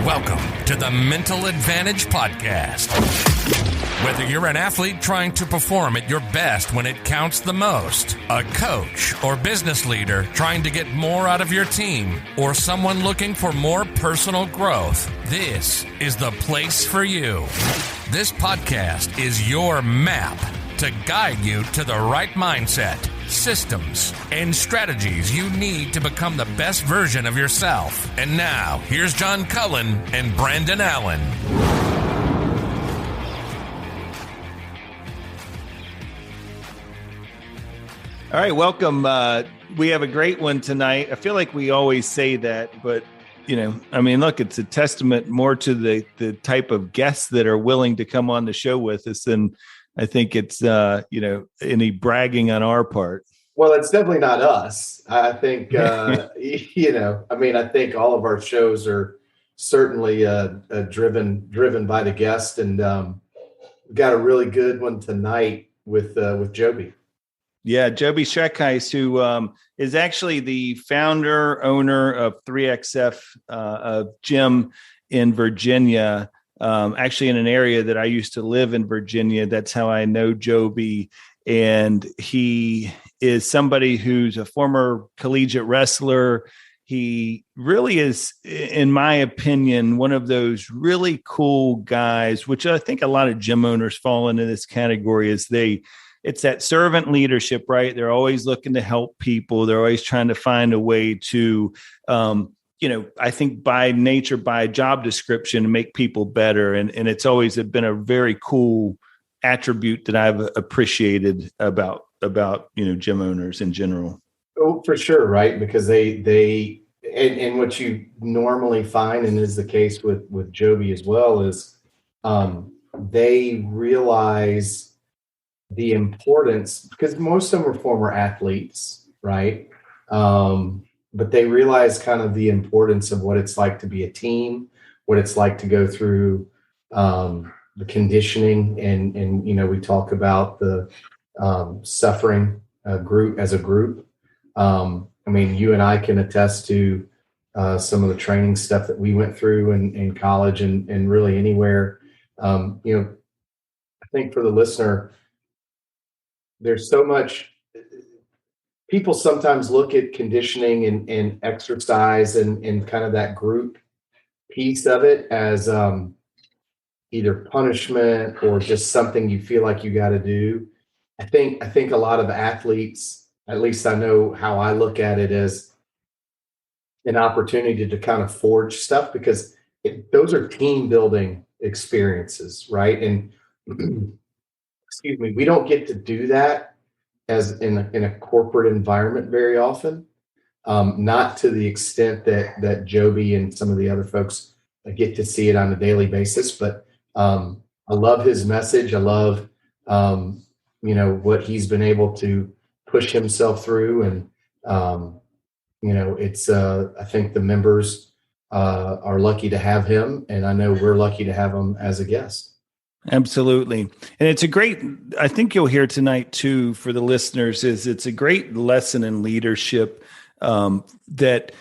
Welcome to the Mental Advantage Podcast. Whether you're an athlete trying to perform at your best when it counts the most, a coach or business leader trying to get more out of your team, or someone looking for more personal growth, this is the place for you. This podcast is your map to guide you to the right mindset, systems, and strategies you need to become the best version of yourself. And now, here's John Cullen and Brandon Allen. All right, welcome. We have a great one tonight. I feel like we always say that, but look, it's a testament more to the type of guests that are willing to come on the show with us than I think it's, any bragging on our part. Well, it's definitely not us. I think, I think all of our shows are certainly driven by the guest, and we've got a really good one tonight with Joby. Yeah, Joby Shreckhise, who is actually the founder, owner of 3XF, a gym in Virginia, actually in an area that I used to live in Virginia. That's how I know Joby. And he is somebody who's a former collegiate wrestler. He really is, in my opinion, one of those really cool guys, which I think a lot of gym owners fall into this category. It's that servant leadership, right? They're always looking to help people. They're always trying to find a way to, I think by nature, by job description, make people better. And it's always been a very cool attribute that I've appreciated about gym owners in general. Oh, for sure, right? Because they and what you normally find, and is the case with Joby as well, is they realize the importance, because most of them are former athletes, right? But they realize kind of the importance of what it's like to be a team, what it's like to go through the conditioning, and we talk about the suffering group as a group. You and I can attest to some of the training stuff that we went through in college and really anywhere. I think for the listener, there's so much. People sometimes look at conditioning and exercise and kind of that group piece of it as either punishment or just something you feel like you got to do. I think a lot of athletes, at least I know how I look at it, as an opportunity to kind of forge stuff, because those are team building experiences, right? And excuse me, we don't get to do that as in a corporate environment very often, not to the extent that Joby and some of the other folks get to see it on a daily basis. But I love his message. I love, what he's been able to push himself through. And, it's, I think the members are lucky to have him. And I know we're lucky to have him as a guest. Absolutely. And it's a great, I think you'll hear tonight too, for the listeners, is it's a great lesson in leadership that,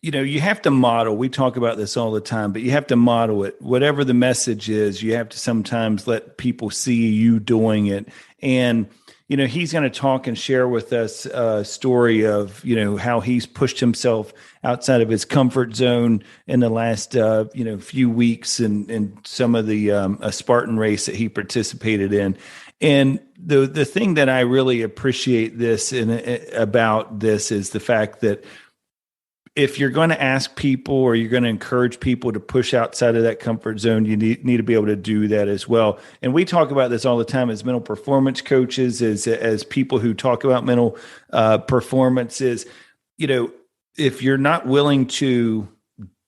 you have to model. We talk about this all the time, but you have to model it. Whatever the message is, you have to sometimes let people see you doing it. And, he's going to talk and share with us a story of, how he's pushed himself outside of his comfort zone in the last, few weeks and some of the a Spartan race that he participated in. And the thing that I really appreciate about this is the fact that if you're going to ask people or you're going to encourage people to push outside of that comfort zone, you need to be able to do that as well. And we talk about this all the time as mental performance coaches, as people who talk about mental performances. If you're not willing to,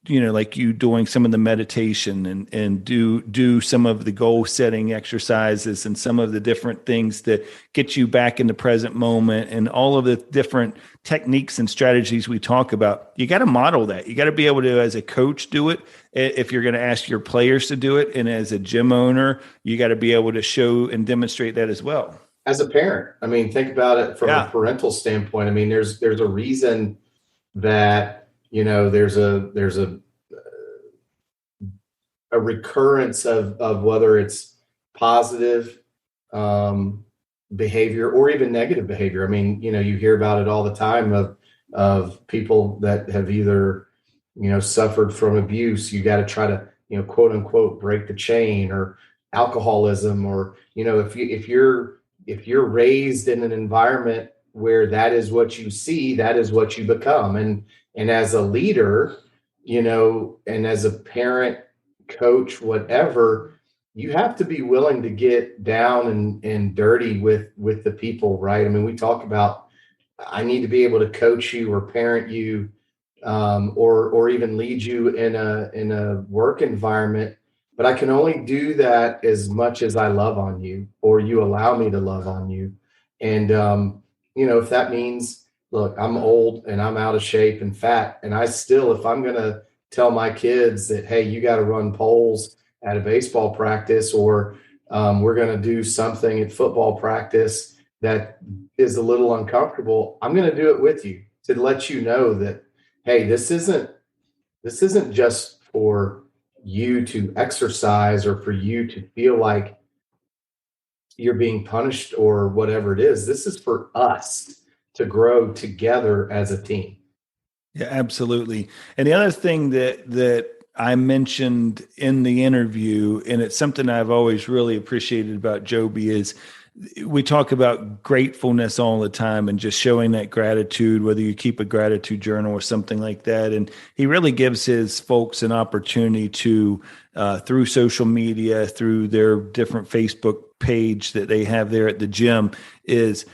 like you doing some of the meditation and do some of the goal setting exercises and some of the different things that get you back in the present moment and all of the different techniques and strategies we talk about, you got to model that. You got to be able to, as a coach, do it. If you're going to ask your players to do it, and as a gym owner, you got to be able to show and demonstrate that as well. As a parent, think about it from a parental standpoint. There's a reason that, there's a a recurrence of whether it's positive behavior or even negative behavior. I mean, you hear about it all the time of people that have either, suffered from abuse. You got to try to, quote unquote, break the chain, or alcoholism, or, if you're raised in an environment where that is what you see, that is what you become. And as a leader, and as a parent, coach, whatever, you have to be willing to get down and dirty with the people, right? I mean, we talk about, I need to be able to coach you or parent you, or even lead you in a work environment, but I can only do that as much as I love on you, or you allow me to love on you. And if that means, look, I'm old and I'm out of shape and fat, and I still, if I'm going to tell my kids that, hey, you got to run poles at a baseball practice, or we're going to do something at football practice that is a little uncomfortable, I'm going to do it with you to let you know that, hey, this isn't just for you to exercise or for you to feel like you're being punished or whatever it is. This is for us to grow together as a team. Yeah, absolutely. And the other thing that I mentioned in the interview, and it's something I've always really appreciated about Joby, is we talk about gratefulness all the time and just showing that gratitude, whether you keep a gratitude journal or something like that. And he really gives his folks an opportunity to, through social media, through their different Facebook page that they have there at the gym, is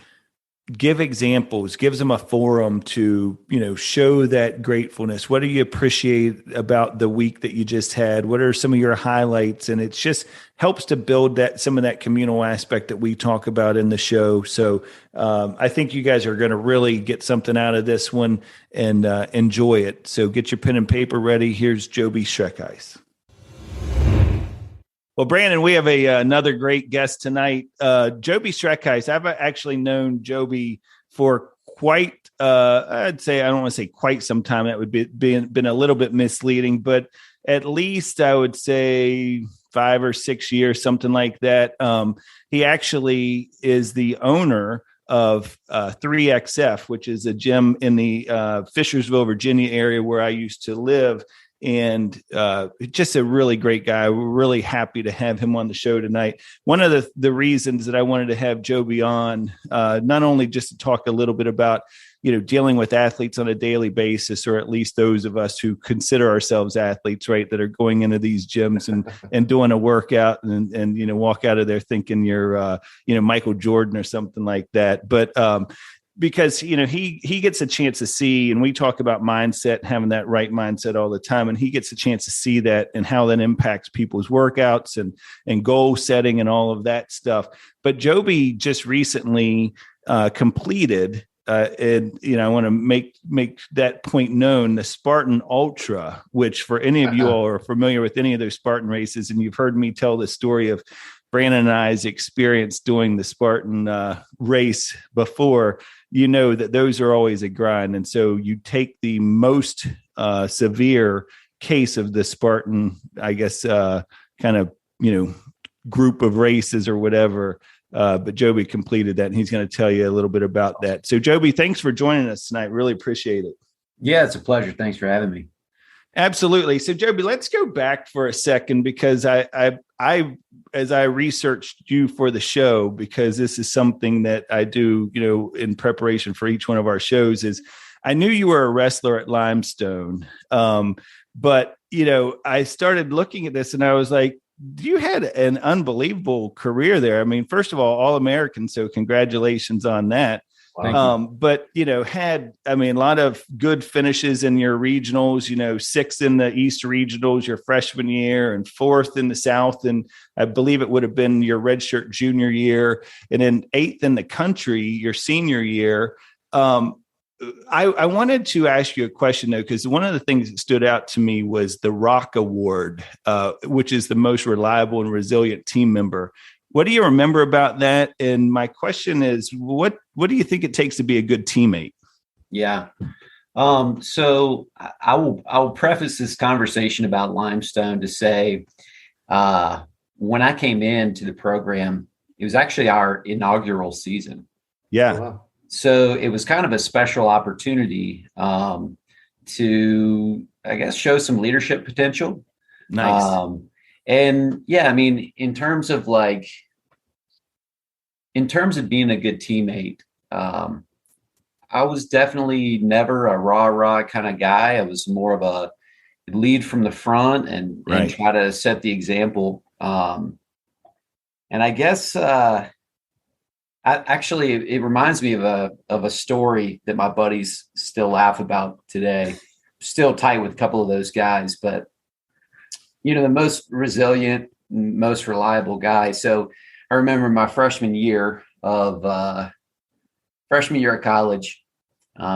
give examples, gives them a forum to, show that gratefulness. What do you appreciate about the week that you just had? What are some of your highlights? And it just helps to build some of that communal aspect that we talk about in the show. So I think you guys are going to really get something out of this one and enjoy it. So get your pen and paper ready. Here's Joby Shreckhise. Well, Brandon, we have another great guest tonight, Joby Shreckhise. I've actually known Joby for quite, I'd say, I don't want to say quite some time. That would be been a little bit misleading, but at least I would say 5 or 6 years, something like that. He actually is the owner of 3XF, which is a gym in the Fishersville, Virginia area where I used to live. And just a really great guy. We're really happy to have him on the show tonight. One of the reasons that I wanted to have Joby on, not only just to talk a little bit about, dealing with athletes on a daily basis, or at least those of us who consider ourselves athletes, right, that are going into these gyms and doing a workout and walk out of there thinking you're, Michael Jordan or something like that. But because, he gets a chance to see, and we talk about mindset, having that right mindset all the time. And he gets a chance to see that and how that impacts people's workouts and goal setting and all of that stuff. But Joby just recently completed, and, I want to make that point known, the Spartan Ultra, which for any of you all are familiar with any of those Spartan races, and you've heard me tell the story of Brandon and I's experience doing the Spartan race before, that those are always a grind. And so you take the most severe case of the Spartan, I guess, kind of, group of races or whatever. But Joby completed that, and he's going to tell you a little bit about that. So Joby, thanks for joining us tonight. Really appreciate it. Yeah, it's a pleasure. Thanks for having me. Absolutely. So Joby, let's go back for a second, because I as I researched you for the show, because this is something that I do, in preparation for each one of our shows, is I knew you were a wrestler at Limestone. But, I started looking at this and I was like, you had an unbelievable career there. I mean, first of all American. So congratulations on that. But, had a lot of good finishes in your regionals, 6th in the East regionals your freshman year, and 4th in the South. And I believe it would have been your redshirt junior year, and then 8th in the country your senior year. I wanted to ask you a question, though, because one of the things that stood out to me was the Rock Award, which is the most reliable and resilient team member. What do you remember about that? And my question is, what do you think it takes to be a good teammate? Yeah. So I will preface this conversation about limestone to say, when I came into the program, it was actually our inaugural season. Yeah. Wow. So it was kind of a special opportunity to, I guess, show some leadership potential. Nice. And yeah, I mean, in terms of being a good teammate, I was definitely never a rah-rah kind of guy. I was more of a lead from the front and try to set the example. And I guess it reminds me of a story that my buddies still laugh about today. Still tight with a couple of those guys, but the most resilient, most reliable guy. So I remember my freshman year of college.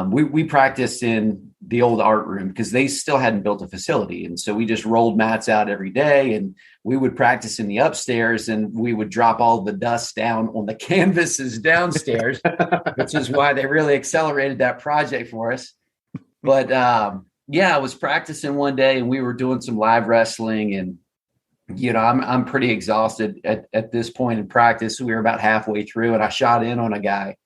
We practiced in the old art room because they still hadn't built a facility. And so we just rolled mats out every day, and we would practice in the upstairs, and we would drop all the dust down on the canvases downstairs, which is why they really accelerated that project for us. But I was practicing one day, and we were doing some live wrestling, and I'm pretty exhausted at this point in practice. We were about halfway through, and I shot in on a guy.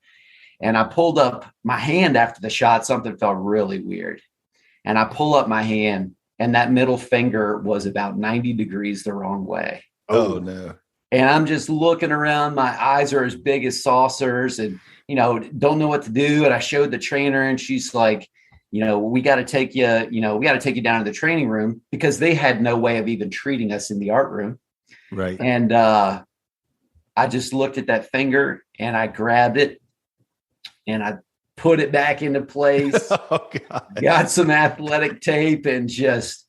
And I pulled up my hand after the shot. Something felt really weird. And I pull up my hand, and that middle finger was about 90 degrees the wrong way. Oh, no. And I'm just looking around. My eyes are as big as saucers and, don't know what to do. And I showed the trainer, and she's like, we got to take you down to the training room, because they had no way of even treating us in the art room. Right. And I just looked at that finger, and I grabbed it, and I put it back into place. Oh, God. Got some athletic tape and just,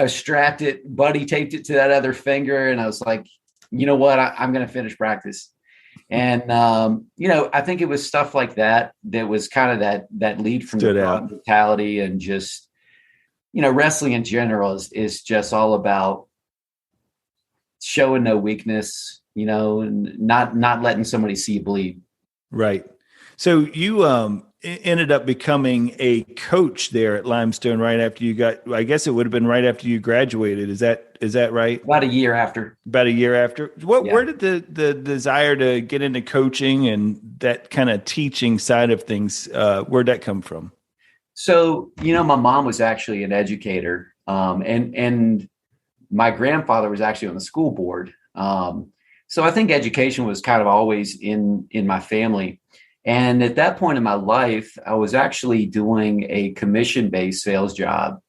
strapped it, buddy taped it to that other finger. And I was like, you know what, I'm going to finish practice. And, I think it was stuff like that was kind of that lead from Stood the out. mentality, and just, wrestling in general is just all about showing no weakness, and not letting somebody see you bleed. Right. So you ended up becoming a coach there at Limestone right after you I guess it would have been right after you graduated. Is that right? About a year after. Where did the desire to get into coaching and that kind of teaching side of things, where'd that come from? So, my mom was actually an educator, and my grandfather was actually on the school board. So I think education was kind of always in my family. And at that point in my life, I was actually doing a commission-based sales job.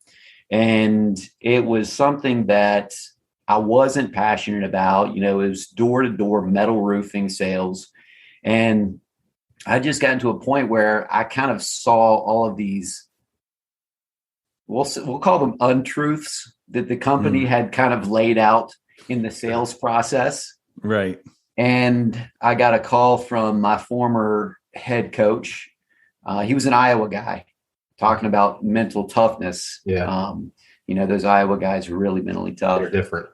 And it was something that I wasn't passionate about. It was door-to-door metal roofing sales. And I just got into a point where I kind of saw all of these, we'll call them untruths, that the company had kind of laid out in the sales process. Right. And I got a call from my former head coach. He was an Iowa guy, talking about mental toughness. Yeah. Those Iowa guys are really mentally tough. They're different.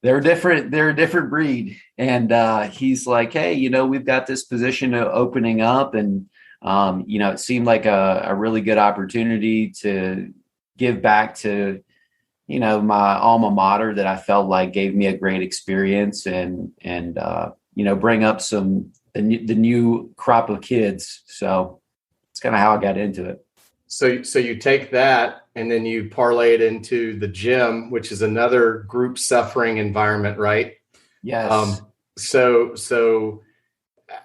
They're a different breed. And he's like, hey, we've got this position opening up, and it seemed like a really good opportunity to give back to my alma mater that I felt like gave me a great experience, and bring up the new crop of kids. So it's kind of how I got into it. So you take that, and then you parlay it into the gym, which is another group suffering environment, right? Yes. So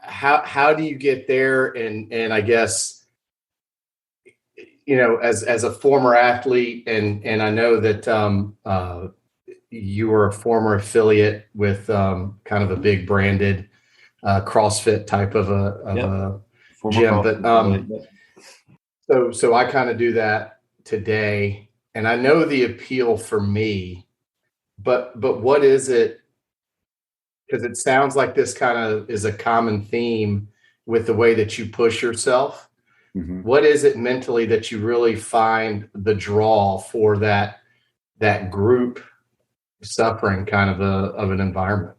how do you get there? And I guess, as a former athlete, and I know that you were a former affiliate with kind of a big branded CrossFit type of a gym, but so I kind of do that today, and I know the appeal for me, but what is it? Because it sounds like this kind of is a common theme with the way that you push yourself. Mm-hmm. What is it mentally that you really find the draw for that group suffering kind of an environment?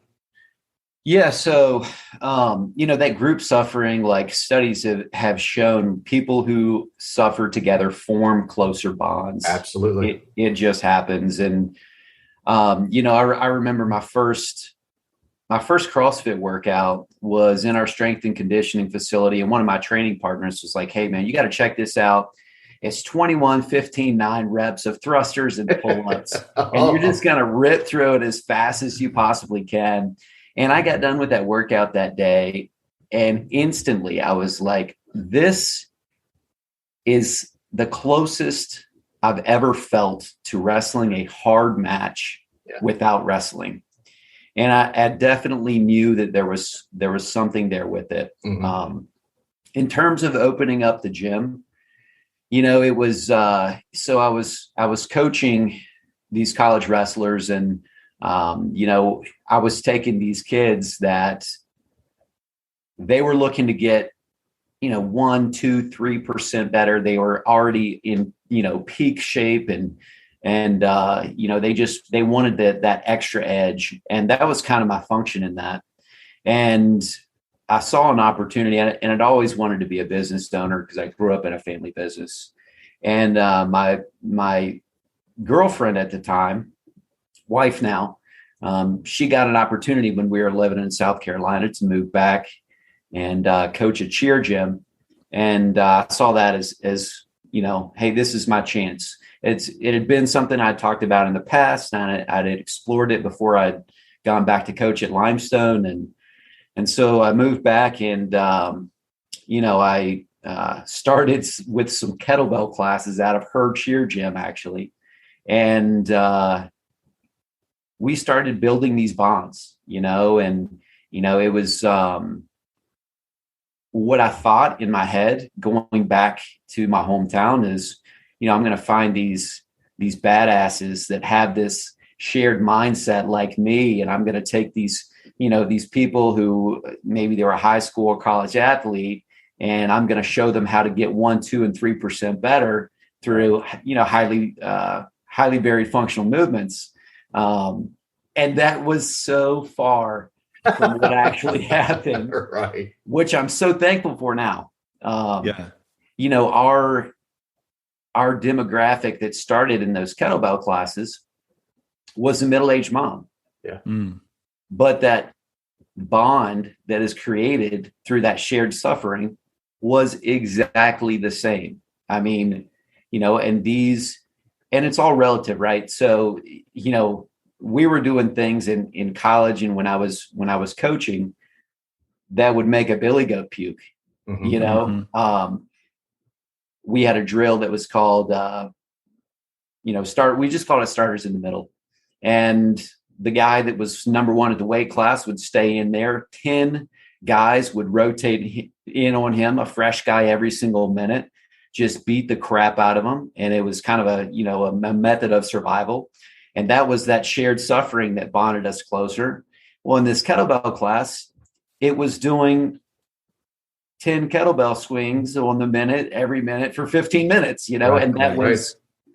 Yeah. So, that group suffering, like studies have shown people who suffer together form closer bonds. Absolutely. It just happens. And, I remember my first CrossFit workout was in our strength and conditioning facility. And one of my training partners was like, "Hey man, you got to check this out. It's 21, 15, 9 reps of thrusters and pull-ups. And you're just going to rip through it as fast as you possibly can." And I got done with that workout that day. And instantly I was like, this is the closest I've ever felt to wrestling a hard match without wrestling. And I definitely knew that there was something there with it. Mm-hmm. In terms of opening up the gym, it was so I was coaching these college wrestlers, and I was taking these kids that they were looking to get 1, 2, 3% better. They were already in peak shape, and they wanted that extra edge, and that was kind of my function in that. And I saw an opportunity, and I'd always wanted to be a business owner because I grew up in a family business. And my girlfriend at the time, wife now, she got an opportunity when we were living in South Carolina to move back and coach a cheer gym. And I saw that as hey, this is my chance. It had been something I'd talked about in the past, and I'd explored it before I'd gone back to coach at Limestone. And so I moved back, and, I started with some kettlebell classes out of her cheer gym, actually. And we started building these bonds, and, it was what I thought in my head going back to my hometown is, I'm going to find these badasses that have this shared mindset like me. And I'm going to take these people who maybe they were a high school or college athlete, and I'm going to show them how to get 1, 2, and 3% better through, highly varied functional movements. And that was so far from what actually happened, right? Which I'm so thankful for now. Our demographic that started in those kettlebell classes was a middle-aged mom. Yeah. But that bond that is created through that shared suffering was exactly the same. I mean, and it's all relative, right? So, we were doing things in college and when I was coaching that would make a billy goat puke, we had a drill that was called, we just called it starters in the middle. And the guy that was number 1 at the weight class would stay in there. 10 guys would rotate in on him, a fresh guy every single minute, just beat the crap out of him. And it was kind of a method of survival. And that was that shared suffering that bonded us closer. Well, in this kettlebell class, it was doing 10 kettlebell swings on the minute, every minute for 15 minutes, Right, and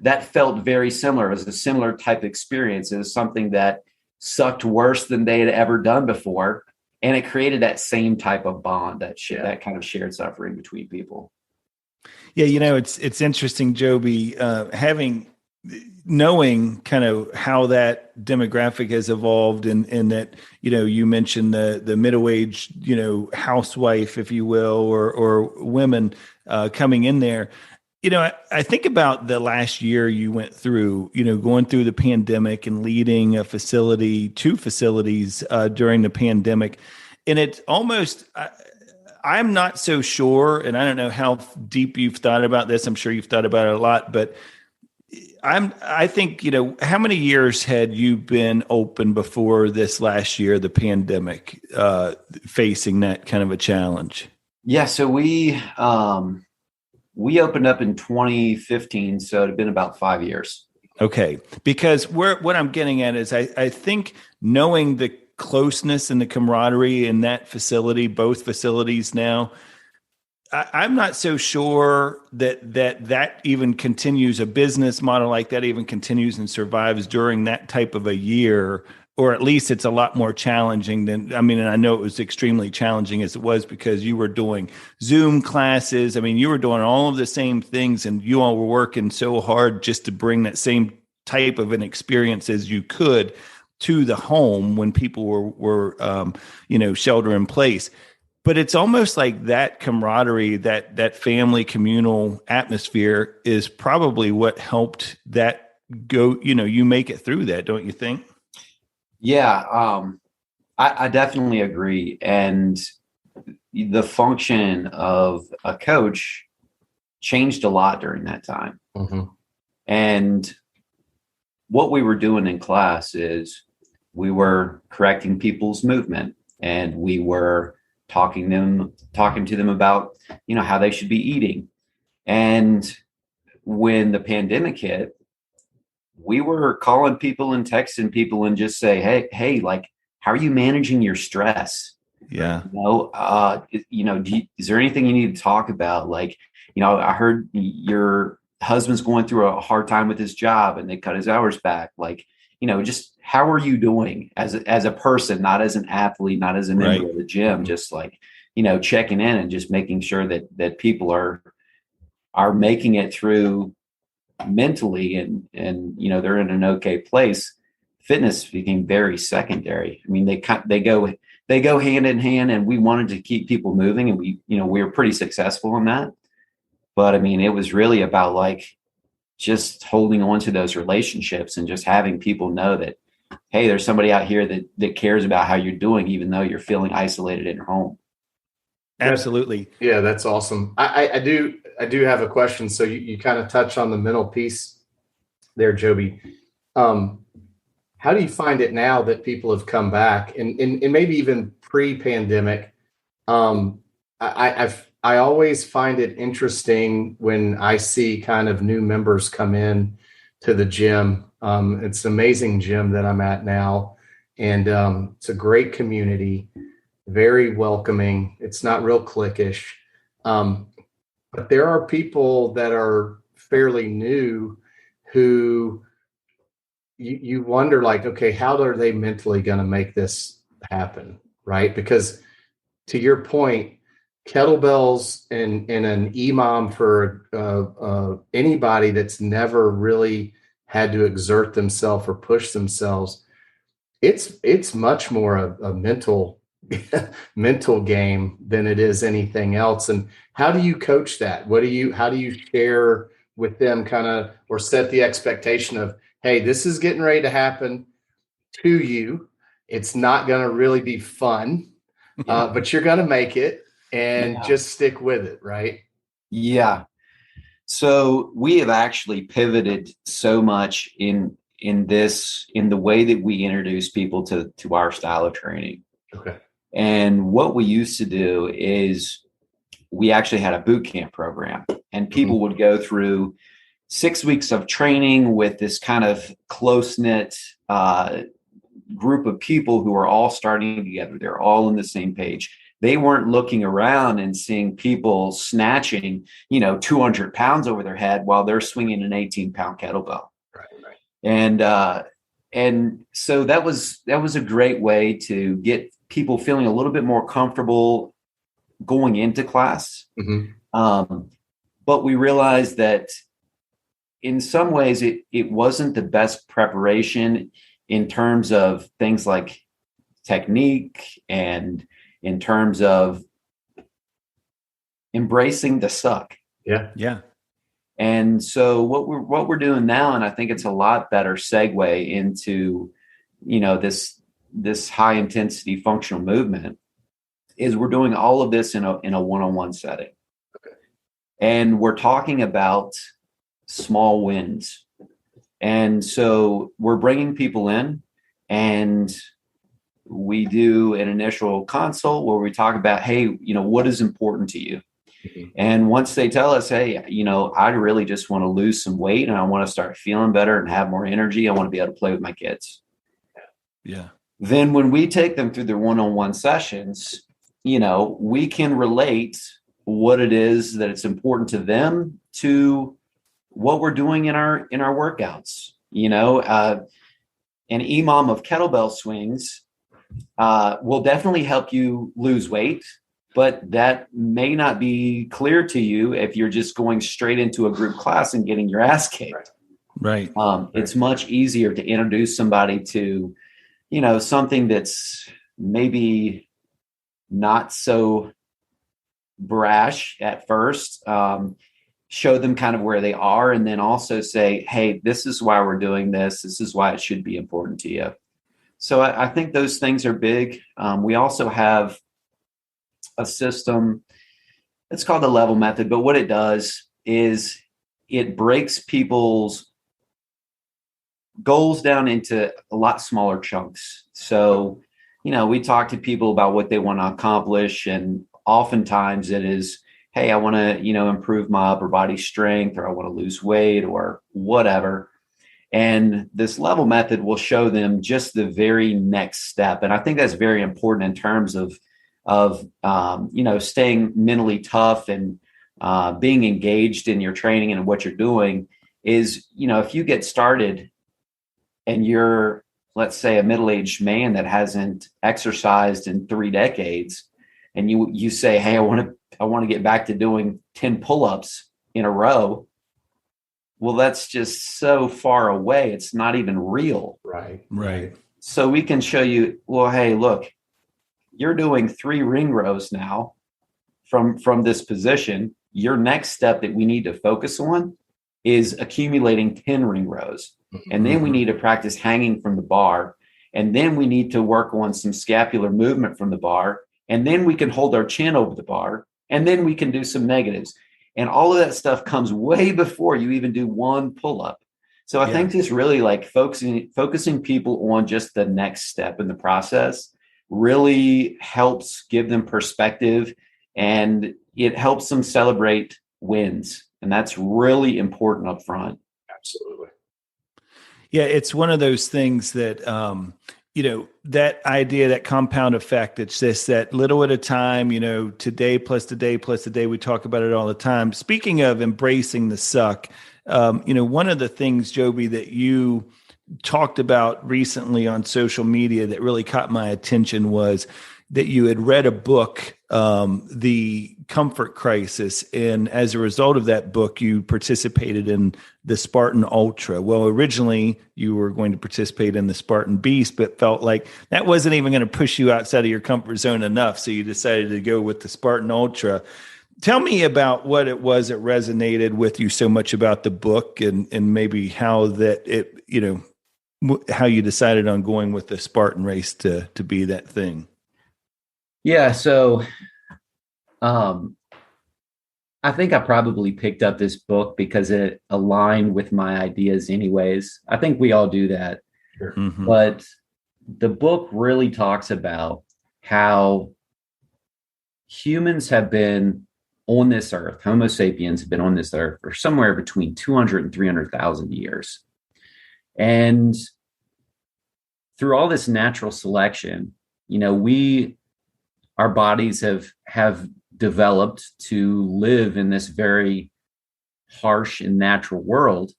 that felt very similar. It was a similar type experience. It was something that sucked worse than they had ever done before. And it created that same type of bond, that kind of shared suffering between people. Yeah. It's interesting, Joby, knowing kind of how that demographic has evolved and that, you mentioned the middle-aged, housewife, if you will, or women coming in there. I think about the last year you went through, going through the pandemic and leading two facilities during the pandemic. And it's almost, I'm not so sure, and I don't know how deep you've thought about this. I'm sure you've thought about it a lot, but I think, how many years had you been open before this last year, the pandemic, facing that kind of a challenge? Yeah. So we opened up in 2015. So it had been about 5 years. Okay. Because what I'm getting at is I think knowing the closeness and the camaraderie in that facility, both facilities now, I'm not so sure that even continues, a business model like that even continues and survives during that type of a year or at least it's a lot more challenging than, I mean, and I know it was extremely challenging as it was because you were doing Zoom classes. I mean, you were doing all of the same things and you all were working so hard just to bring that same type of an experience as you could to the home when people were shelter in place. But it's almost like that camaraderie, that family communal atmosphere is probably what helped that go, you make it through that, don't you think? Yeah, I definitely agree. And the function of a coach changed a lot during that time. Mm-hmm. And what we were doing in class is we were correcting people's movement, and we were talking to them about, how they should be eating. And when the pandemic hit, we were calling people and texting people and just say, hey, like, how are you managing your stress? Yeah. Is there anything you need to talk about? Like, I heard your husband's going through a hard time with his job and they cut his hours back. Like, just how are you doing as a person, not as an athlete, not as a member Right. of the gym, just like, checking in and just making sure that people are making it through mentally and they're in an okay place. Fitness became very secondary. I mean, they go hand in hand, and we wanted to keep people moving, and we were pretty successful in that. But I mean, it was really about like just holding on to those relationships and just having people know that, hey, there's somebody out here that cares about how you're doing, even though you're feeling isolated in your home. Absolutely. Yeah, that's awesome. I do have a question. So you kind of touch on the mental piece there, Joby. How do you find it now that people have come back and maybe even pre-pandemic? I always find it interesting when I see kind of new members come in to the gym. It's an amazing gym that I'm at now, and it's a great community, very welcoming. It's not real cliquish, but there are people that are fairly new who you wonder, like, okay, how are they mentally going to make this happen, right? Because to your point, kettlebells and an EMOM for anybody that's never really had to exert themselves or push themselves, it's much more a mental mental game than it is anything else. And how do you coach that? How do you share with them kind of, or set the expectation of, hey, this is getting ready to happen to you. It's not going to really be fun, but you're going to make it, and just stick with it, right? Yeah. So we have actually pivoted so much in the way that we introduce people to our style of training. Okay. And what we used to do is we actually had a boot camp program, and people would go through 6 weeks of training with this kind of close-knit group of people who are all starting together. They're all on the same page. They weren't looking around and seeing people snatching, 200 pounds over their head while they're swinging an 18-pound kettlebell. Right. And so that was a great way to get people feeling a little bit more comfortable going into class. But we realized that in some ways it wasn't the best preparation in terms of things like technique and in terms of embracing the suck. Yeah. And so what we're doing now, and I think it's a lot better segue into, this high intensity functional movement, is we're doing all of this in a one-on-one setting. Okay. And we're talking about small wins. And so we're bringing people in, and we do an initial consult where we talk about, hey, what is important to you? And once they tell us, hey, I really just want to lose some weight and I want to start feeling better and have more energy, I want to be able to play with my kids. Yeah. Then when we take them through their one-on-one sessions, we can relate what it is that it's important to them to what we're doing in our workouts. an imam of kettlebell swings will definitely help you lose weight, but that may not be clear to you if you're just going straight into a group class and getting your ass kicked. Right. It's much easier to introduce somebody to, something that's maybe not so brash at first, show them kind of where they are, and then also say, hey, this is why we're doing this. This is why it should be important to you. So I think those things are big. We also have a system. It's called the level method, but what it does is it breaks people's goals down into a lot smaller chunks. So, we talk to people about what they want to accomplish, and oftentimes it is, hey, I want to, improve my upper body strength, or I want to lose weight, or whatever. And this level method will show them just the very next step. And I think that's very important in terms of staying mentally tough and being engaged in your training and what you're doing is, if you get started and you're, let's say, a middle-aged man that hasn't exercised in 3 decades, and you say, hey, I want to get back to doing 10 pull-ups in a row. Well, that's just so far away. It's not even real. Right. So we can show you, well, hey, look, you're doing 3 ring rows now from this position. Your next step that we need to focus on is accumulating 10 ring rows. And then we need to practice hanging from the bar. And then we need to work on some scapular movement from the bar. And then we can hold our chin over the bar. And then we can do some negatives. And all of that stuff comes way before you even do 1 pull-up. So I think just really like focusing people on just the next step in the process really helps give them perspective, and it helps them celebrate wins. And that's really important up front. Absolutely. Yeah, it's one of those things that, that idea, that compound effect, it's just that little at a time, today plus today plus today, we talk about it all the time. Speaking of embracing the suck, one of the things, Joby, that you talked about recently on social media that really caught my attention was that you had read a book, The Comfort Crisis. And as a result of that book, you participated in the Spartan Ultra. Well, originally you were going to participate in the Spartan Beast, but felt like that wasn't even going to push you outside of your comfort zone enough. So you decided to go with the Spartan Ultra. Tell me about what it was that resonated with you so much about the book, and maybe how that it, how you decided on going with the Spartan race to be that thing. Yeah. So, I think I probably picked up this book because it aligned with my ideas anyways. I think we all do that. Sure. Mm-hmm. But the book really talks about how humans have been on this earth, Homo sapiens have been on this earth for somewhere between 200 and 300,000 years. And through all this natural selection, our bodies have developed to live in this very harsh and natural world,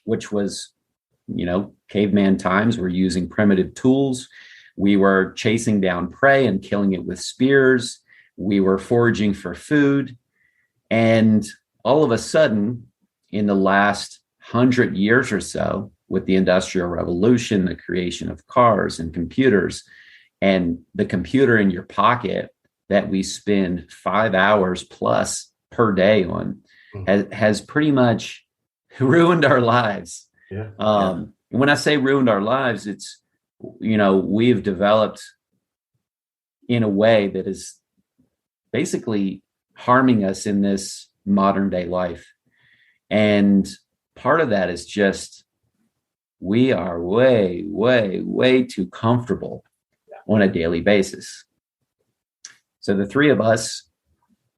which was, caveman times. We're using primitive tools. We were chasing down prey and killing it with spears. We were foraging for food. And all of a sudden, in the last 100 years or so, with the Industrial Revolution, the creation of cars and computers, and the computer in your pocket that we spend 5 hours plus per day on has pretty much ruined our lives. Yeah. When I say ruined our lives, it's, we've developed in a way that is basically harming us in this modern day life. And part of that is just, we are way, way, way too comfortable on a daily basis. So the 3 of us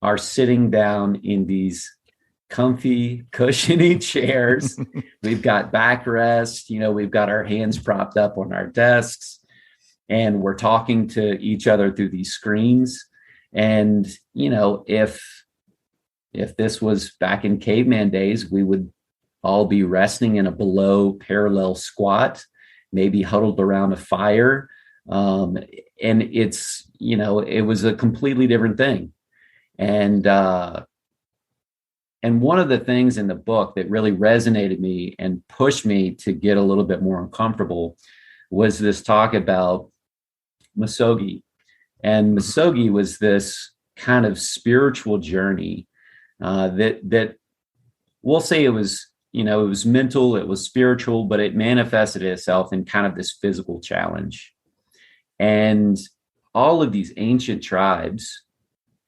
are sitting down in these comfy, cushiony chairs. We've got backrest, we've got our hands propped up on our desks, and we're talking to each other through these screens. And, if this was back in caveman days, we would all be resting in a below parallel squat, maybe huddled around a fire. And it's, it was a completely different thing. And one of the things in the book that really resonated me and pushed me to get a little bit more uncomfortable was this talk about misogi. And misogi was this kind of spiritual journey that we'll say it was, it was mental, it was spiritual, but it manifested itself in kind of this physical challenge. And all of these ancient tribes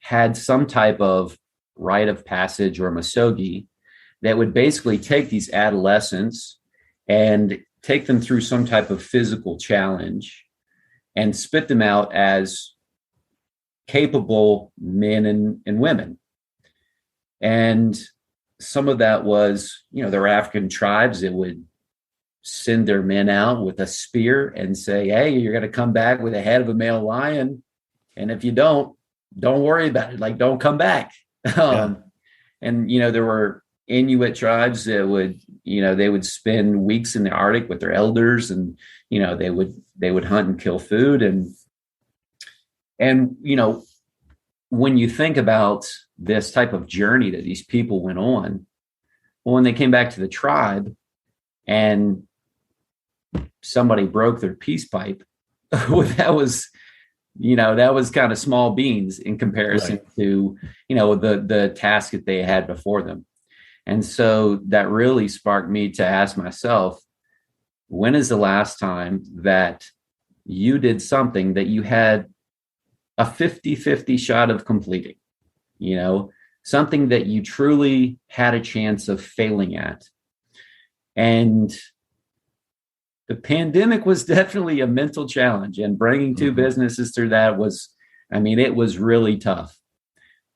had some type of rite of passage or misogi that would basically take these adolescents and take them through some type of physical challenge and spit them out as capable men and women. And some of that was, there were African tribes that would send their men out with a spear and say, hey, you're going to come back with the head of a male lion. And if you don't worry about it. Like, don't come back. And, there were Inuit tribes that would, they would spend weeks in the Arctic with their elders, and, they would hunt and kill food. And, when you think about this type of journey that these people went on, well, when they came back to the tribe and somebody broke their peace pipe, that was kind of small beans in comparison to, the task that they had before them. And so that really sparked me to ask myself, when is the last time that you did something that you had a 50-50 shot of completing, something that you truly had a chance of failing at? And the pandemic was definitely a mental challenge, and bringing two businesses through that was, it was really tough.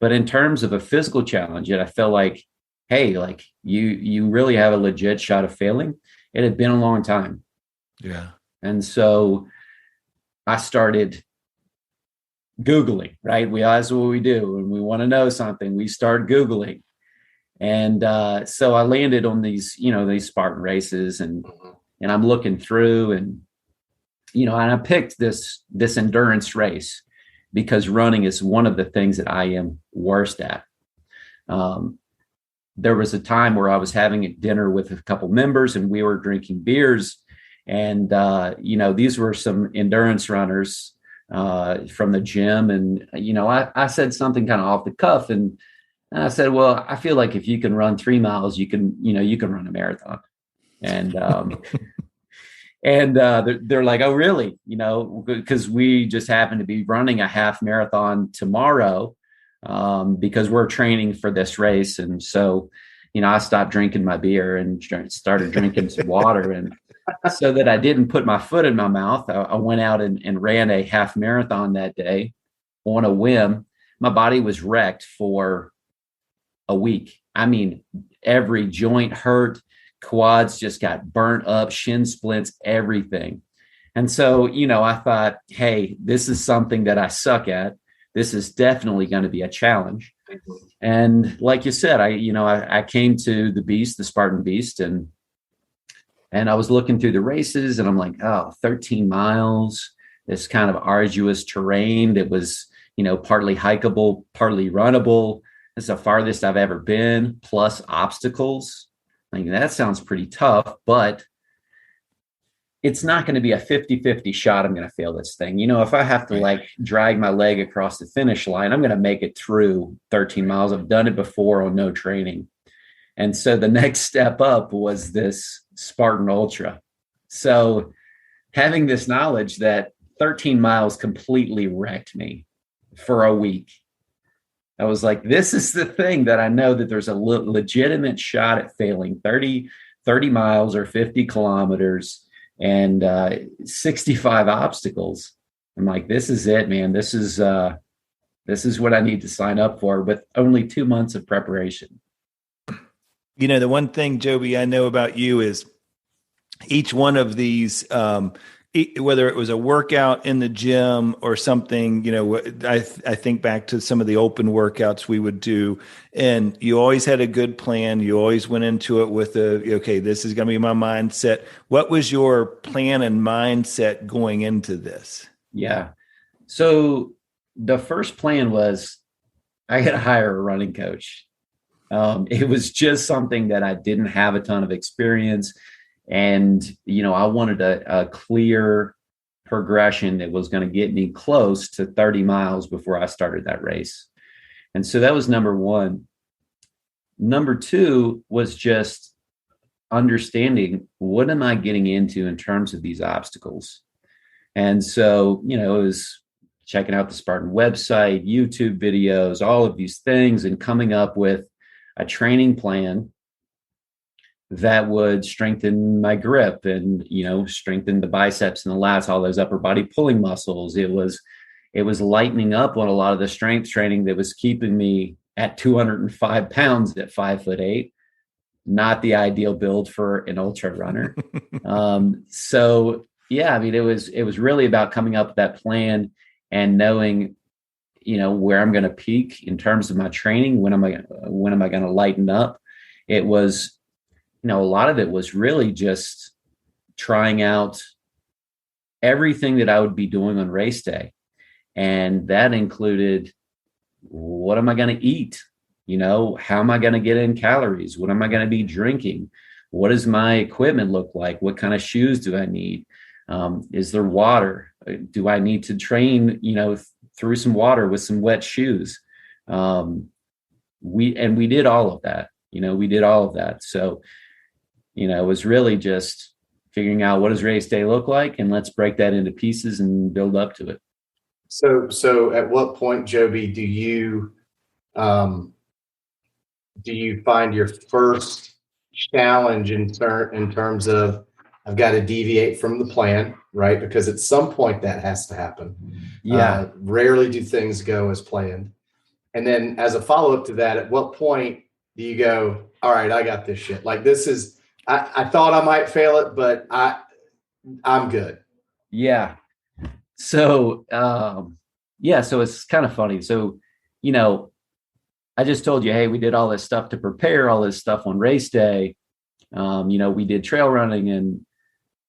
But in terms of a physical challenge, I felt like, hey, like you really have a legit shot of failing. It had been a long time. Yeah. And so I started Googling, right? That's what we do. When we want to know something, we start Googling. And so I landed on these Spartan races, and I'm looking through, and, and I picked this endurance race because running is one of the things that I am worst at. There was a time where I was having a dinner with a couple members, and we were drinking beers, and, these were some endurance runners from the gym. And, I said something kind of off the cuff, and I said, well, I feel like if you can run 3 miles, you can run a marathon. And, they're like, oh, really? Because we just happen to be running a half marathon tomorrow, because we're training for this race. And so, I stopped drinking my beer and started drinking some water. And so that I didn't put my foot in my mouth, I went out and ran a half marathon that day on a whim. My body was wrecked for a week. Every joint hurt, quads just got burnt up, shin splints, everything. And so, I thought, hey, this is something that I suck at. This is definitely going to be a challenge. And like you said, I came to the Spartan Beast, and I was looking through the races, and I'm like, 13 miles, this kind of arduous terrain that was, partly hikeable, partly runnable. It's the farthest I've ever been, plus obstacles. That sounds pretty tough, but it's not going to be a 50-50 shot I'm going to fail this thing. If I have to drag my leg across the finish line, I'm going to make it through 13 miles. I've done it before on no training. And so the next step up was this Spartan Ultra. So having this knowledge that 13 miles completely wrecked me for a week, I was like, this is the thing that I know that there's a legitimate shot at failing 30 miles or 50 kilometers and 65 obstacles. I'm like, this is it, man. This is what I need to sign up for with only 2 months of preparation. The one thing, Joby, I know about you is each one of these whether it was a workout in the gym or something, I think back to some of the open workouts we would do, and you always had a good plan. You always went into it with okay, this is going to be my mindset. What was your plan and mindset going into this? Yeah. So the first plan was I got to hire a running coach. It was just something that I didn't have a ton of experience. And, I wanted a clear progression that was going to get me close to 30 miles before I started that race. And so that was number one. Number two was just understanding, what am I getting into in terms of these obstacles? And so, it was checking out the Spartan website, YouTube videos, all of these things, and coming up with a training plan that would strengthen my grip and, strengthen the biceps and the lats, all those upper body pulling muscles. It was lightening up on a lot of the strength training that was keeping me at 205 pounds at 5'8", not the ideal build for an ultra runner. So yeah, I mean, it was really about coming up with that plan and knowing, where I'm going to peak in terms of my training. When am I going to lighten up? It was, a lot of it was really just trying out everything that I would be doing on race day. And that included, what am I going to eat? How am I going to get in calories? What am I going to be drinking? What does my equipment look like? What kind of shoes do I need? Is there water? Do I need to train, through some water with some wet shoes? We did all of that. We did all of that. So, it was really just figuring out, what does race day look like? And let's break that into pieces and build up to it. So at what point, Joby, do you find your first challenge in terms of, I've got to deviate from the plan, right? Because at some point that has to happen. Yeah. Rarely do things go as planned. And then as a follow-up to that, at what point do you go, all right, I got this shit. Like, this is, I thought I might fail it, but I'm good. Yeah. So, so it's kind of funny. So, I just told you, hey, we did all this stuff to prepare all this stuff on race day. We did trail running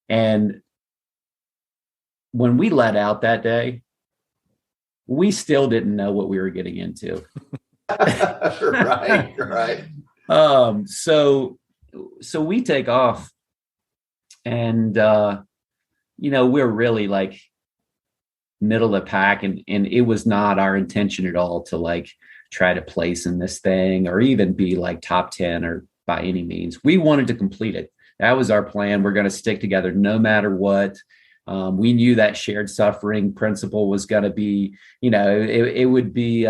and when we let out that day, we still didn't know what we were getting into. Right. So we take off and, we're really like middle of the pack and it was not our intention at all to like try to place in this thing or even be like top 10 or by any means. We wanted to complete it. That was our plan. We're going to stick together no matter what. We knew that shared suffering principle was going to be, it would be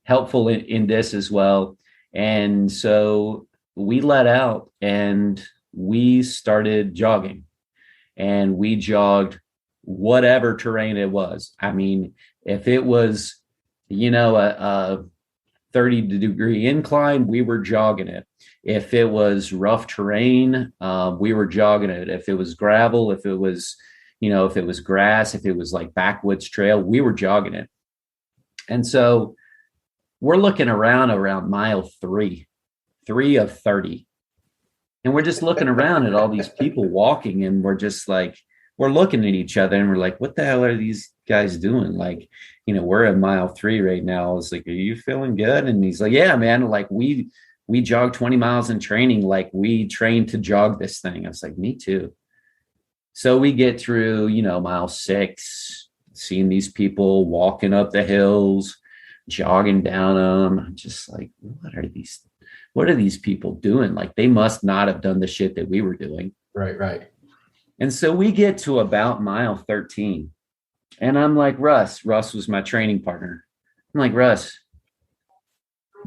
helpful in this as well. And so we let out and we started jogging, and we jogged whatever terrain it was. I mean, if it was, a 30-degree incline, we were jogging it. If it was rough terrain, we were jogging it. If it was gravel, if it was grass, if it was like backwoods trail, we were jogging it. And so we're looking around mile 3 of 30. And we're just looking around at all these people walking, and we're just like, we're looking at each other and we're like, what the hell are these guys doing? Like, we're at mile 3 right now. I was like, are you feeling good? And he's like, yeah, man. Like we jogged 20 miles in training. Like we trained to jog this thing. I was like, me too. So we get through, mile 6, seeing these people walking up the hills, jogging down them. I'm just like, what are these people doing? Like, they must not have done the shit that we were doing. Right. And so we get to about mile 13. And I'm like, Russ was my training partner. I'm like, Russ,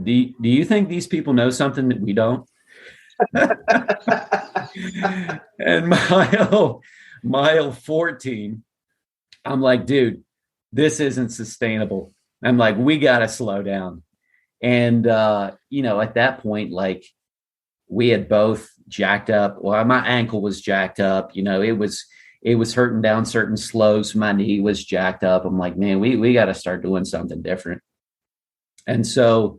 do you think these people know something that we don't? And mile 14, I'm like, dude, this isn't sustainable. I'm like, we got to slow down. And, at that point, like, we had both jacked up. Well, my ankle was jacked up. It it was hurting down certain slopes. My knee was jacked up. I'm like, man, we got to start doing something different. And so,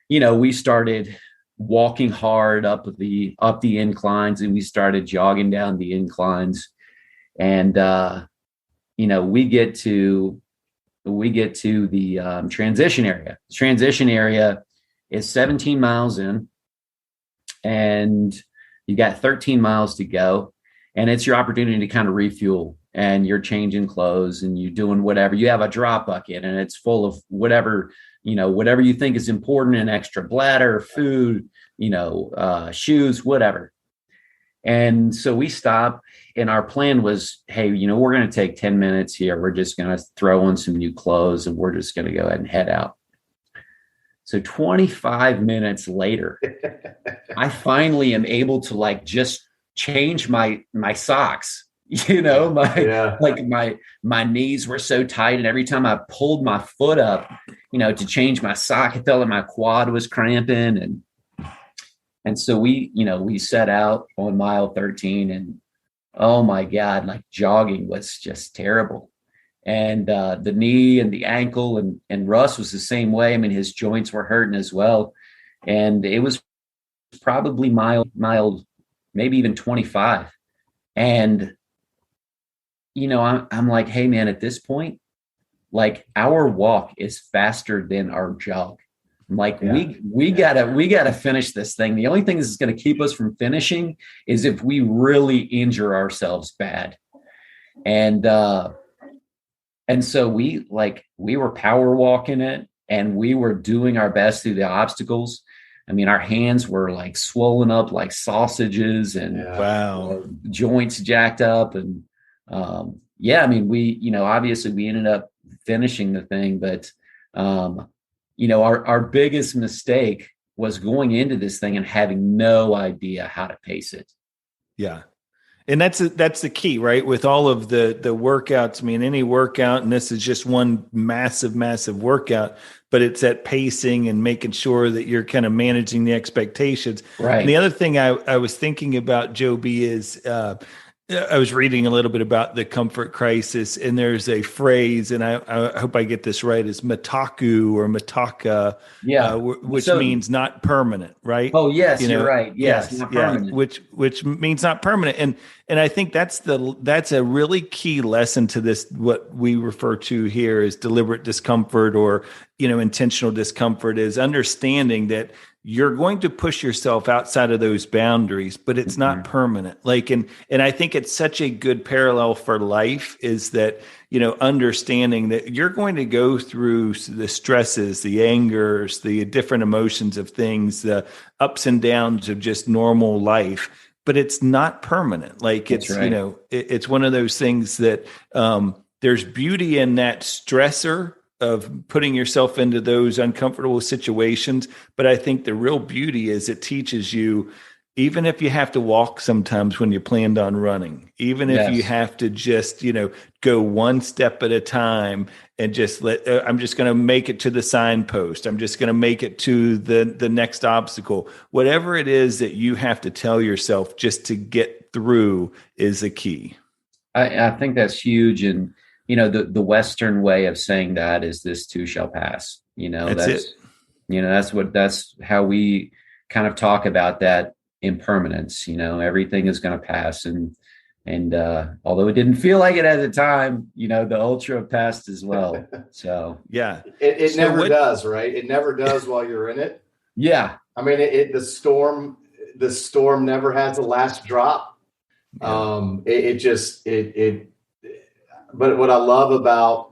we started walking hard up the inclines, and we started jogging down the inclines. And, we get to the transition area. The transition area is 17 miles in, and you got 13 miles to go. And it's your opportunity to kind of refuel, and you're changing clothes and you're doing whatever. You have a drop bucket and it's full of whatever you think is important, an extra bladder, food, shoes, whatever. And so we stop, and our plan was, hey, we're going to take 10 minutes here. We're just going to throw on some new clothes, and we're just going to go ahead and head out. So 25 minutes later, I finally am able to just change my socks. My knees were so tight, and every time I pulled my foot up, to change my sock, I felt like my quad was cramping. And so we set out on mile 13, and oh my God, jogging was just terrible. And the knee and the ankle and Russ was the same way. I mean, his joints were hurting as well. And it was probably mile, maybe even 25. And, I'm like, hey man, at this point, our walk is faster than our jog. I'm like, we gotta finish this thing. The only thing that's going to keep us from finishing is if we really injure ourselves bad. And so we were power walking it, and we were doing our best through the obstacles. I mean, our hands were swollen up like sausages, and joints jacked up. And we, obviously we ended up finishing the thing, but our biggest mistake was going into this thing and having no idea how to pace it. Yeah. And that's the key, right? With all of the workouts, I mean, any workout, and this is just one massive workout, but it's that pacing and making sure that you're kind of managing the expectations. Right. And the other thing I was thinking about, Joby, is I was reading a little bit about the comfort crisis, and there's a phrase, and I hope I get this right, is mataku or mataka, which means not permanent, right? Oh, yes, you're right. Yes, not permanent. Which means not permanent. And I think that's a really key lesson to this, what we refer to here as deliberate discomfort, or, intentional discomfort, is understanding that you're going to push yourself outside of those boundaries, but it's not permanent. And I think it's such a good parallel for life, is that, understanding that you're going to go through the stresses, the angers, the different emotions of things, the ups and downs of just normal life, but it's not permanent. It's, right. It's one of those things that there's beauty in that stressor of putting yourself into those uncomfortable situations. But I think the real beauty is it teaches you, even if you have to walk sometimes when you planned on running, even if you have to just, go one step at a time and just I'm just going to make it to the signpost. I'm just going to make it to the next obstacle. Whatever it is that you have to tell yourself just to get through is the key. I think that's huge. And, the Western way of saying that is, this too shall pass. That's it. That's how we kind of talk about that impermanence. Everything is going to pass. And although it didn't feel like it at the time, the Ultra passed as well. So, yeah, it never does, right? It never does while you're in it. Yeah. I mean, the storm never has a last drop. Yeah. But what I love about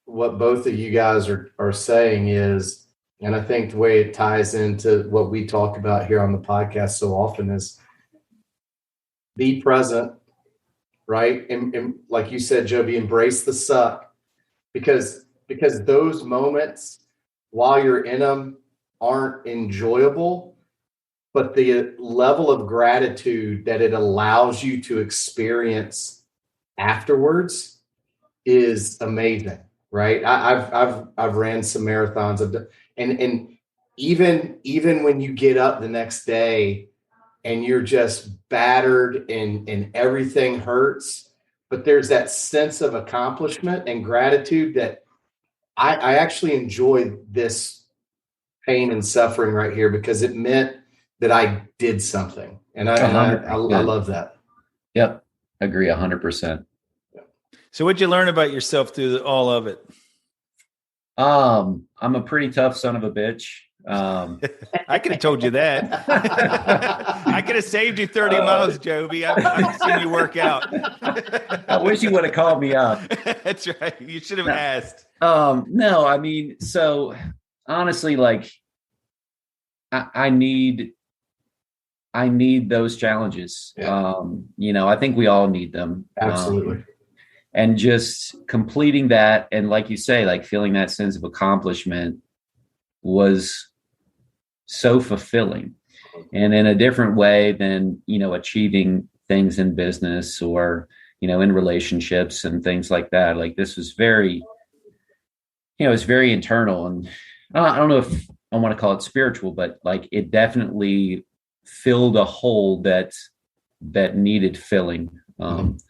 what both of you guys are saying is, and I think the way it ties into what we talk about here on the podcast so often, is be present, right? And like you said, Joby, embrace the suck, because those moments while you're in them aren't enjoyable, but the level of gratitude that it allows you to experience afterwards is amazing, right? I've ran some marathons, and even when you get up the next day and you're just battered and everything hurts, but there's that sense of accomplishment and gratitude that I actually enjoy this pain and suffering right here because it meant that I did something. And I love that. Yep. Agree 100%. So what'd you learn about yourself through all of it? I'm a pretty tough son of a bitch. I could have told you that. I could have saved you 30 miles, Joby. I've seen you work out. I wish you would have called me up. That's right. You should have asked. No, I mean, so honestly, like I need those challenges. Yeah. I think we all need them. Absolutely. And just completing that. And like you say, like feeling that sense of accomplishment was so fulfilling and in a different way than, achieving things in business or, in relationships and things like that. Like this was very, it's very internal, and I don't know if I want to call it spiritual, but like it definitely filled a hole that needed filling. And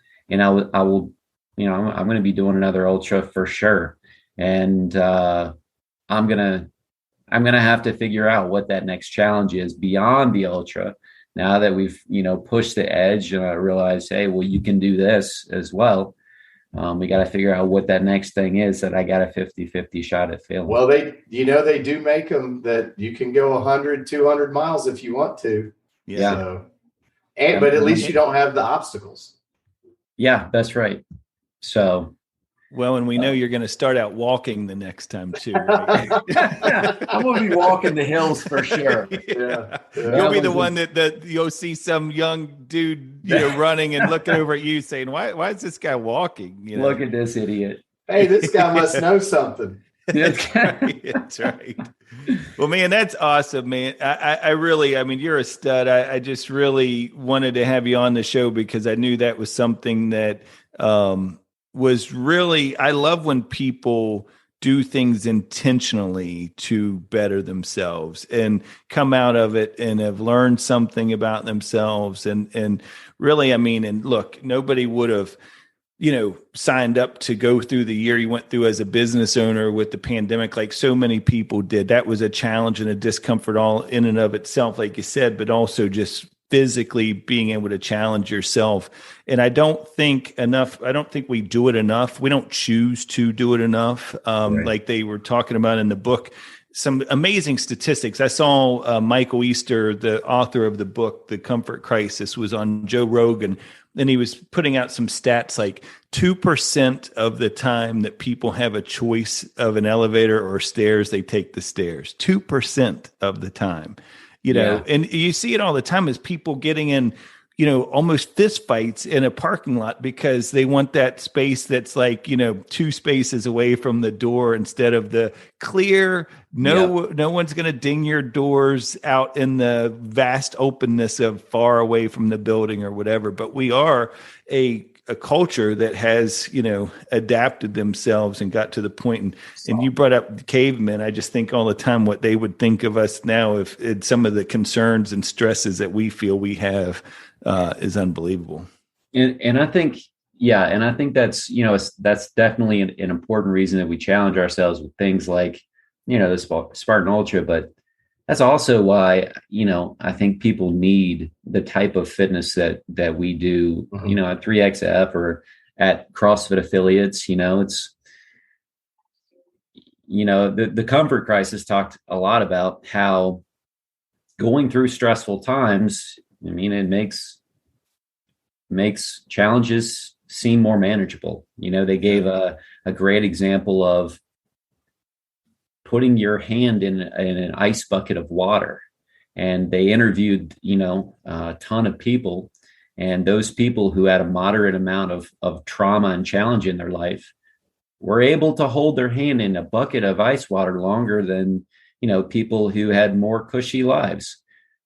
I will, I'm going to be doing another ultra for sure. And I'm going to have to figure out what that next challenge is beyond the ultra. Now that we've, pushed the edge and I realize, hey, well, you can do this as well. We got to figure out what that next thing is that I got a 50-50 shot at failing. Well, they do make them that you can go 100, 200 miles if you want to. Yeah. So, but at least you don't have the obstacles. Yeah, that's right. So, well, and we know you're going to start out walking the next time too, right? I'm going to be walking the hills for sure. Yeah. You'll be the one that you'll see some young dude, running and looking over at you saying, why is this guy walking? Look at this idiot. Hey, this guy must know something. That's right. That's right. Well, man, that's awesome, man. I really, you're a stud. I just really wanted to have you on the show because I knew that was something that, was really, I love when people do things intentionally to better themselves and come out of it and have learned something about themselves. And really, and look, nobody would have, signed up to go through the year you went through as a business owner with the pandemic, like so many people did. That was a challenge and a discomfort all in and of itself, like you said, but also just physically being able to challenge yourself. And I don't think we do it enough. We don't choose to do it enough. Right. Like they were talking about in the book, some amazing statistics. I saw Michael Easter, the author of the book, The Comfort Crisis, was on Joe Rogan. And he was putting out some stats like 2% of the time that people have a choice of an elevator or stairs, they take the stairs. 2% of the time. And you see it all the time as people getting in, almost fist fights in a parking lot because they want that space that's like, 2 spaces away from the door instead of the clear, no one's going to ding your doors out in the vast openness of far away from the building or whatever. But we are a culture that has, adapted themselves and got to the point. And you brought up the cavemen. I just think all the time what they would think of us now if some of the concerns and stresses that we feel we have is unbelievable. And I think, and I think that's, that's definitely an important reason that we challenge ourselves with things like, the Spartan Ultra, but that's also why, I think people need the type of fitness that we do, at 3XF or at CrossFit affiliates. It's, the Comfort Crisis talked a lot about how going through stressful times, it makes challenges seem more manageable. They gave a great example of putting your hand in an ice bucket of water. And they interviewed, a ton of people. And those people who had a moderate amount of trauma and challenge in their life were able to hold their hand in a bucket of ice water longer than, people who had more cushy lives.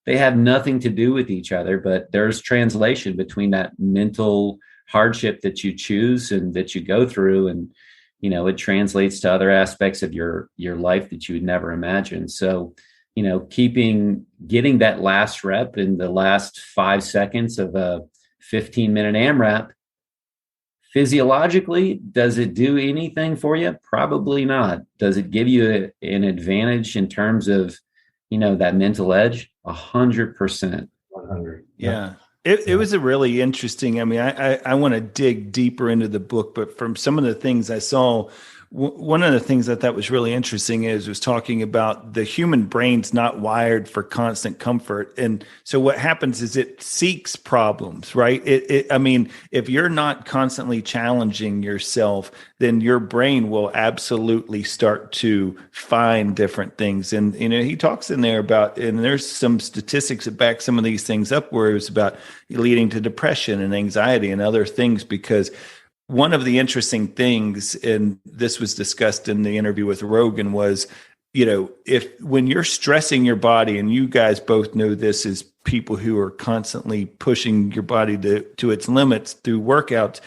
They have nothing to do with each other, but there's translation between that mental hardship that you choose and that you go through. And, it translates to other aspects of your life that you would never imagine. So, getting that last rep in the last 5 seconds of a 15-minute AMRAP Physiologically, does it do anything for you? Probably not. Does it give you an advantage in terms of, that mental edge? 100%. 100. Yeah. It was a really interesting, I want to dig deeper into the book, but from some of the things I saw, one of the things I thought was really interesting was talking about the human brain's not wired for constant comfort. And so what happens is it seeks problems, right? If you're not constantly challenging yourself, then your brain will absolutely start to find different things. And, he talks in there about, and there's some statistics that back some of these things up where it was about leading to depression and anxiety and other things, because one of the interesting things, and this was discussed in the interview with Rogan, was, when you're stressing your body, and you guys both know this as people who are constantly pushing your body to its limits through workouts,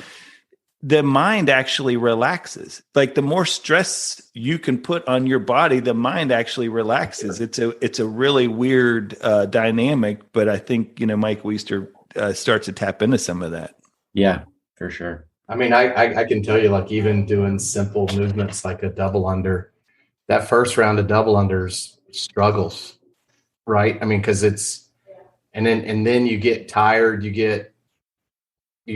the mind actually relaxes. Like the more stress you can put on your body, the mind actually relaxes. It's a really weird dynamic, but I think, Mike Weister starts to tap into some of that. Yeah, for sure. I can tell you, like, even doing simple movements like a double under, that first round of double unders struggles, right? Because and then you get tired, you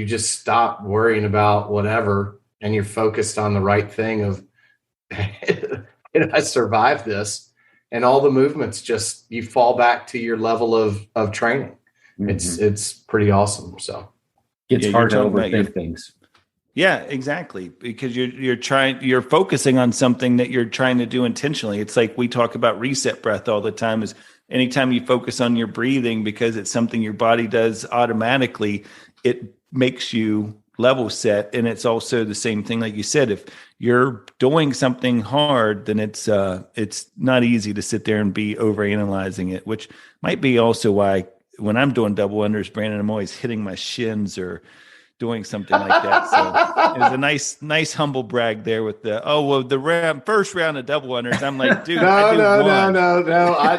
just stop worrying about whatever, and you're focused on the right thing of, I survived this, and all the movements you fall back to your level of training. Mm-hmm. It's pretty awesome. So it's hard to overthink things. Yeah, exactly. Because you're focusing on something that you're trying to do intentionally. It's like we talk about reset breath all the time. Is anytime you focus on your breathing, because it's something your body does automatically, it makes you level set. And it's also the same thing, like you said, if you're doing something hard, then it's not easy to sit there and be overanalyzing it, which might be also why when I'm doing double unders, Brandon, I'm always hitting my shins or doing something like that. So it was a nice humble brag there with the first round of double unders. I'm like, dude, no.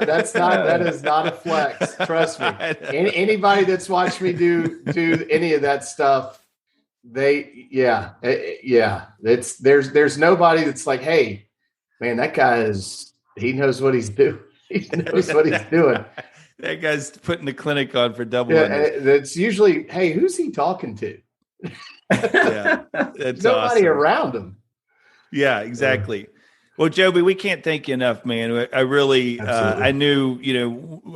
That is not a flex. Trust me. Anybody that's watched me do any of that stuff, there's nobody that's like, hey, man, that guy he knows what he's doing. He knows what he's doing. That guy's putting the clinic on for double unders. It's usually, hey, who's he talking to? Yeah, that's nobody awesome. around him. Yeah, exactly. Well, Joby, we can't thank you enough, man. I really, I knew,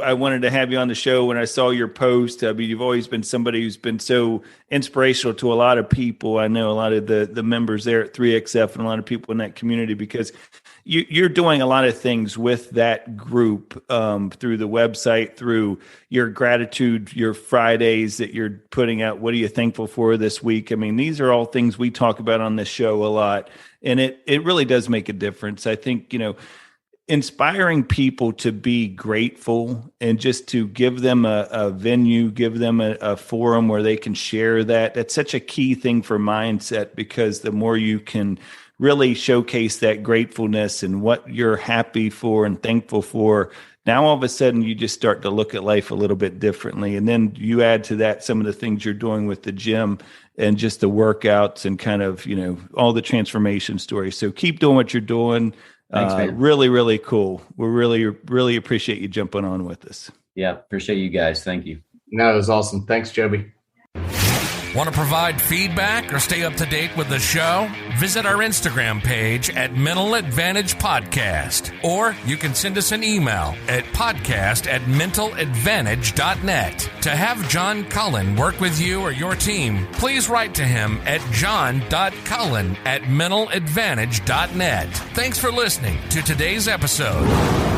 I wanted to have you on the show when I saw your post. You've always been somebody who's been so inspirational to a lot of people. I know a lot of the members there at 3XF and a lot of people in that community, because you're doing a lot of things with that group through the website, through your gratitude, your Fridays that you're putting out. What are you thankful for this week? These are all things we talk about on this show a lot. And it really does make a difference. I think, inspiring people to be grateful and just to give them a venue, give them a forum where they can share that. That's such a key thing for mindset, because the more you can really showcase that gratefulness and what you're happy for and thankful for, now all of a sudden you just start to look at life a little bit differently. And then you add to that some of the things you're doing with the gym and just the workouts and kind of, all the transformation stories. So keep doing what you're doing. Thanks, man. Really, really cool. We really, really appreciate you jumping on with us. Yeah, appreciate you guys. Thank you. No, it was awesome. Thanks, Joby. Want to provide feedback or stay up to date with the show? Visit our Instagram page at Mental Advantage Podcast, or you can send us an email at podcast@mentaladvantage.net. To have John Cullen work with you or your team, please write to him at john.cullen@mentaladvantage.net. Thanks for listening to today's episode.